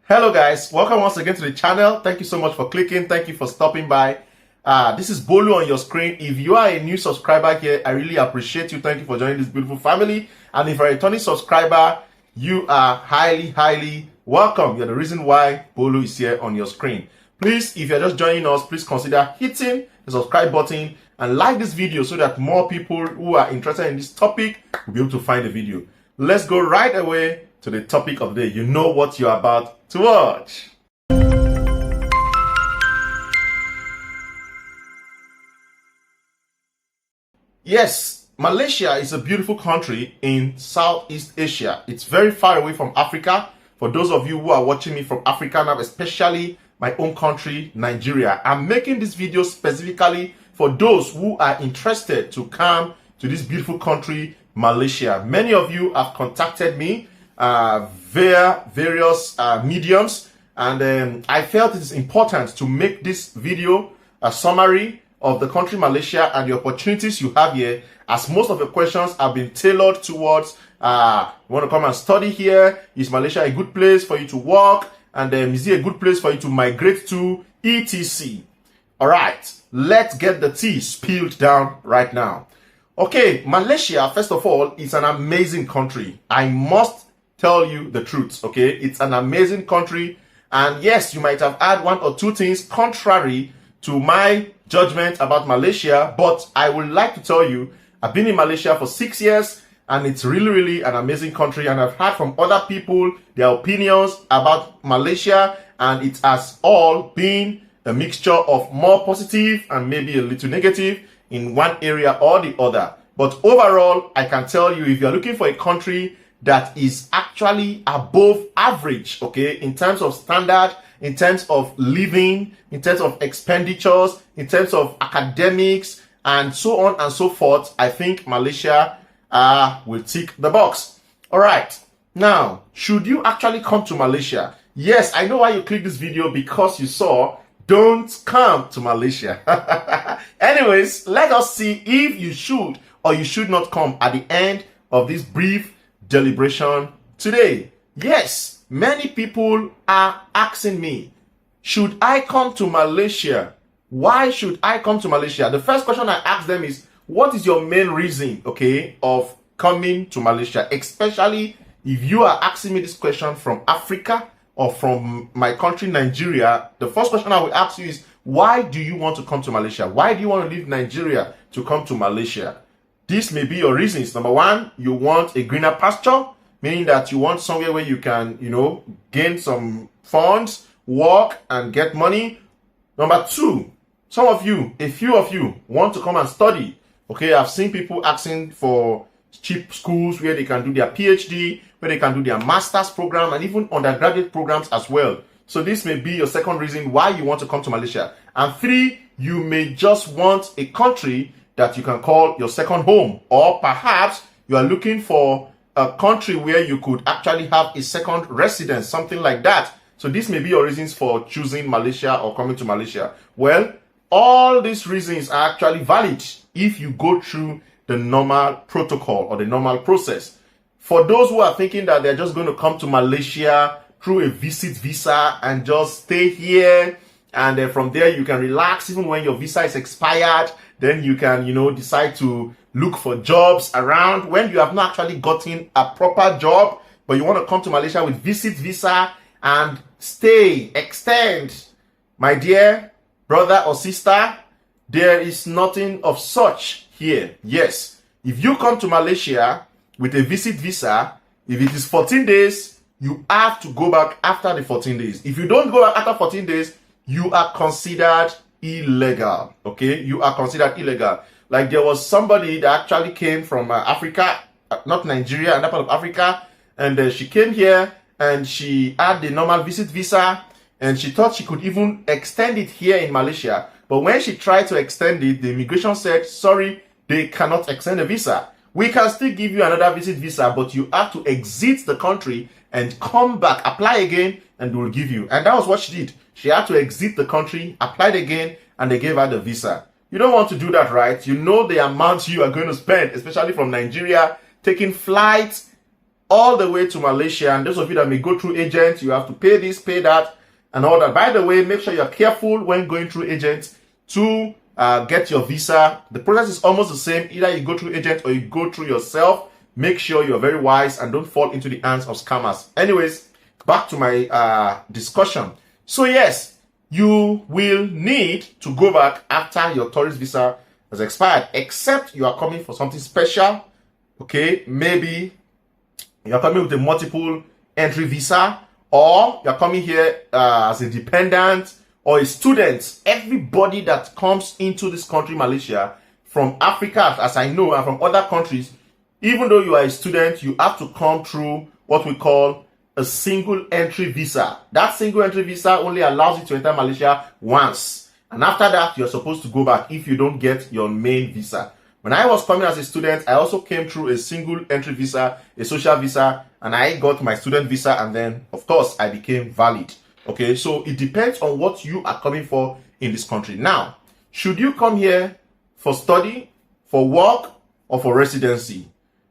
Hello guys, welcome once again to the channel. Thank you so much for clicking. Thank you for stopping by. This is Bolu on your screen. If you are a new subscriber here, I really appreciate you. Thank you for joining this beautiful family. And if you're a returning subscriber, you are highly welcome. You're the reason why Bolu is here on your screen. Please, if you're just joining us, please consider hitting the subscribe button and like this video so that more people who are interested in this topic will be able to find the video. Let's go right away to the topic of the day. You know what you're about to watch. Yes, Malaysia is a beautiful country in Southeast Asia. It's very far away from Africa. For those of you who are watching me from Africa now, especially my own country, Nigeria, I'm making this video specifically for those who are interested to come to this beautiful country, Malaysia. Many of you have contacted me via various mediums, and I felt it is important to make this video a summary of the country Malaysia and the opportunities you have here, as most of the questions have been tailored towards you want to come and study here. Is Malaysia a good place for you to work? And is it a good place for you to migrate to, etc. All right, let's get the tea spilled down right now. Okay, Malaysia, first of all, is an amazing country. I must tell you the truth, okay? It's an amazing country. And yes, you might have had one or two things contrary to my judgment about Malaysia, but I would like to tell you, I've been in Malaysia for 6 years, and it's really an amazing country. And I've heard from other people their opinions about Malaysia, and it has all been a mixture of more positive and maybe a little negative in one area or the other. But overall, I can tell you, if you're looking for a country that is actually above average, okay, in terms of standard, in terms of living, in terms of expenditures, in terms of academics, and so on and so forth, I think Malaysia will tick the box. All right. Now, should you actually come to Malaysia? Yes, I know why you clicked this video, because you saw don't come to Malaysia. Anyways, let us see if you should or you should not come at the end of this brief deliberation today. Yes, many people are asking me, should I come to Malaysia? Why should I come to Malaysia? The first question I ask them is, what is your main reason, okay, of coming to Malaysia? Especially if you are asking me this question from Africa or from my country, Nigeria, the first question I will ask you is, why do you want to come to Malaysia? Why do you want to leave Nigeria to come to Malaysia? This may be your reasons. Number one, you want a greener pasture, meaning that you want somewhere where you can, gain some funds, work, and get money. Number two, some of you, a few of you, want to come and study. Okay, I've seen people asking for cheap schools where they can do their PhD, where they can do their master's program, and even undergraduate programs as well. So this may be your second reason why you want to come to Malaysia. And three, you may just want a country that you can call your second home, or perhaps you are looking for a country where you could actually have a second residence, something like that. So this may be your reasons for choosing Malaysia or coming to Malaysia. Well, all these reasons are actually valid if you go through the normal protocol or the normal process. For those who are thinking that they're just going to come to Malaysia through a visit visa and just stay here, and then from there you can relax even when your visa is expired, then you can, decide to look for jobs around when you have not actually gotten a proper job, but you want to come to Malaysia with visit visa and stay, extend. My dear brother or sister, there is nothing of such here. Yes, if you come to Malaysia with a visit visa, if it is 14 days, you have to go back after the 14 days. If you don't go back after 14 days, you are considered illegal. Okay, you are considered illegal. Like there was somebody that actually came from Africa, not Nigeria, another part of Africa, and she came here and she had the normal visit visa, and she thought she could even extend it here in Malaysia. But when she tried to extend it, the immigration said, sorry, they cannot extend the visa. We can still give you another visit visa, but you have to exit the country and come back, apply again, and they will give you. And that was what she did. She had to exit the country, applied again, and they gave her the visa. You don't want to do that, right? You know the amount you are going to spend, especially from Nigeria, taking flights, all the way to Malaysia. And those of you that may go through agents, you have to pay this, pay that, and all that. By the way, make sure you're careful when going through agents to get your visa. The process is almost the same. Either you go through agent or you go through yourself. Make sure you're very wise and don't fall into the hands of scammers. Anyways, back to my discussion. So yes, you will need to go back after your tourist visa has expired, except you are coming for something special. Okay, maybe you're coming with a multiple entry visa, or you're coming here as a dependent or a student. Everybody that comes into this country, Malaysia, from Africa, as I know, and from other countries, even though you are a student, you have to come through what we call a single entry visa. That single entry visa only allows you to enter Malaysia once. And after that, you're supposed to go back if you don't get your main visa. When I was coming as a student, I also came through a single entry visa, a social visa, and I got my student visa, and then, of course, I became valid. Okay, so it depends on what you are coming for in this country. Now, should you come here for study, for work, or for residency?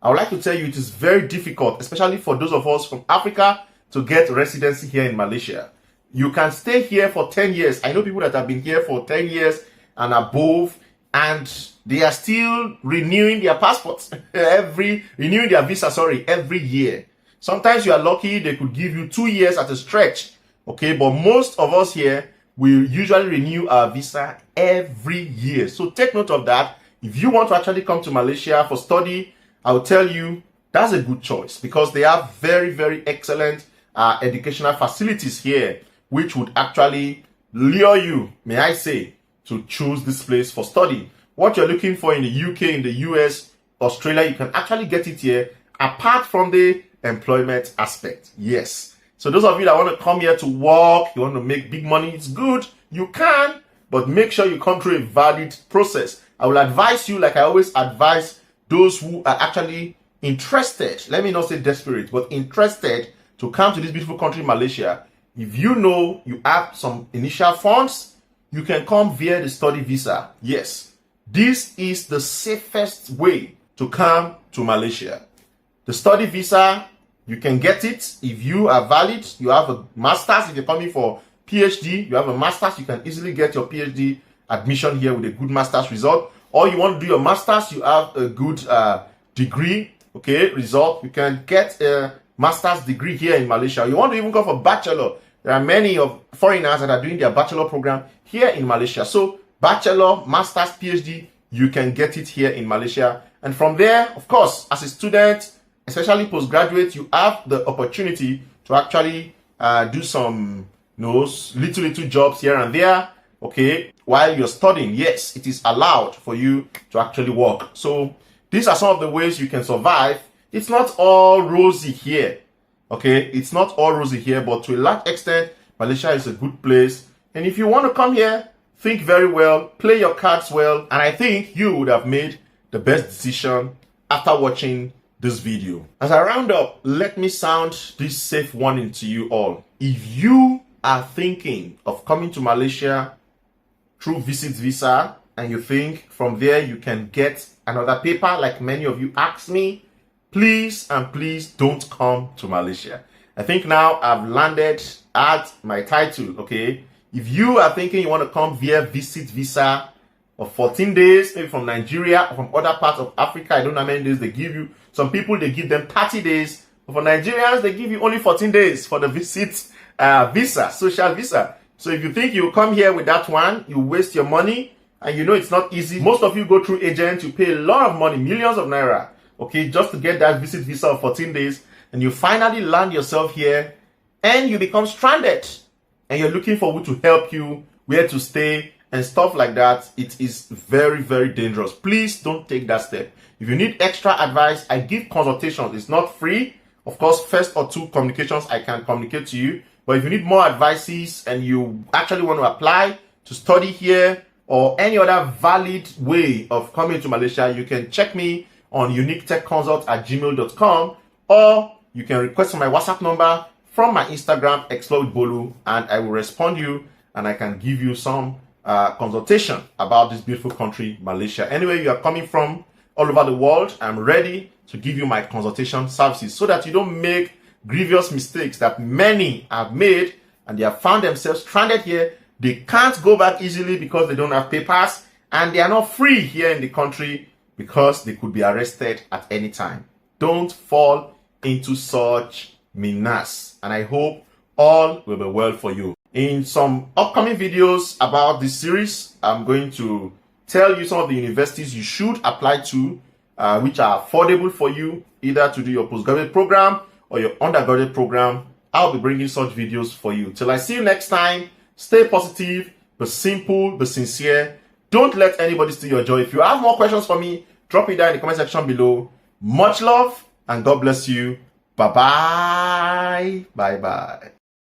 I would like to tell you it is very difficult, especially for those of us from Africa, to get residency here in Malaysia. You can stay here for 10 years. I know people that have been here for 10 years and above, and they are still renewing their passports, renewing their visa, every year. Sometimes you are lucky, they could give you 2 years at a stretch. Okay, but most of us here, we usually renew our visa every year. So take note of that. If you want to actually come to Malaysia for study, I will tell you that's a good choice, because they have very, very excellent educational facilities here, which would actually lure you, may I say, to choose this place for study. What you're looking for in the UK, in the US, Australia, you can actually get it here, apart from the employment aspect. Yes. So those of you that want to come here to work, you want to make big money, it's good. You can, but make sure you come through a valid process. I will advise you, like I always advise those who are actually interested, let me not say desperate, but interested to come to this beautiful country, Malaysia. If you know you have some initial funds, you can come via the study visa. Yes, this is the safest way to come to Malaysia. The study visa, you can get it if you are valid. You have a master's. If you're coming for PhD, you have a master's. You can easily get your PhD admission here with a good master's result. Or you want to do your master's, you have a good degree, okay, result. You can get a master's degree here in Malaysia. You want to even go for bachelor. There are many of foreigners that are doing their bachelor program here in Malaysia. So bachelor, master's, PhD, you can get it here in Malaysia. And from there, of course, as a student, especially postgraduate, you have the opportunity to actually do some little jobs here and there, okay, while you're studying. Yes, it is allowed for you to actually work. So these are some of the ways you can survive. It's not all rosy here, okay? It's not all rosy here, but to a large extent, Malaysia is a good place. And if you want to come here, think very well, play your cards well, and I think you would have made the best decision after watching this video. As I round up, let me sound this safe warning to you all. If you are thinking of coming to Malaysia through visit visa, and you think from there you can get another paper like many of you asked me, please and please don't come to Malaysia. I think now I've landed at my title, okay? If you are thinking you want to come via visit visa of 14 days, maybe from Nigeria or from other parts of Africa, I don't know how many days they give you. Some people, they give them 30 days. But for Nigerians, they give you only 14 days for the visit visa, social visa. So if you think you come here with that one, you waste your money, and you know it's not easy. Most of you go through agents, you pay a lot of money, millions of naira, okay, just to get that visit visa of 14 days, and you finally land yourself here, and you become stranded, and you're looking for who to help you, where to stay, and stuff like that. It is very, very dangerous. Please don't take that step. If you need extra advice, I give consultations. It's not free. Of course, first or two communications I can communicate to you. But if you need more advices and you actually want to apply to study here or any other valid way of coming to Malaysia, you can check me on uniquetechconsult@gmail.com, or you can request my WhatsApp number from my Instagram, Explore with Bolu, and I will respond you and I can give you some consultation about this beautiful country, Malaysia. Anyway, you are coming from, all over the world. I'm ready to give you my consultation services so that you don't make grievous mistakes that many have made and they have found themselves stranded here. They can't go back easily because they don't have papers, and they are not free here in the country because they could be arrested at any time. Don't fall into such menace, and I hope all will be well for you. In some upcoming videos about this series, I'm going to tell you some of the universities you should apply to, which are affordable for you, either to do your postgraduate program or your undergraduate program. I'll be bringing such videos for you. Till I see you next time, stay positive, be simple, be sincere. Don't let anybody steal your joy. If you have more questions for me, drop it down in the comment section below. Much love and God bless you. Bye-bye. Bye-bye.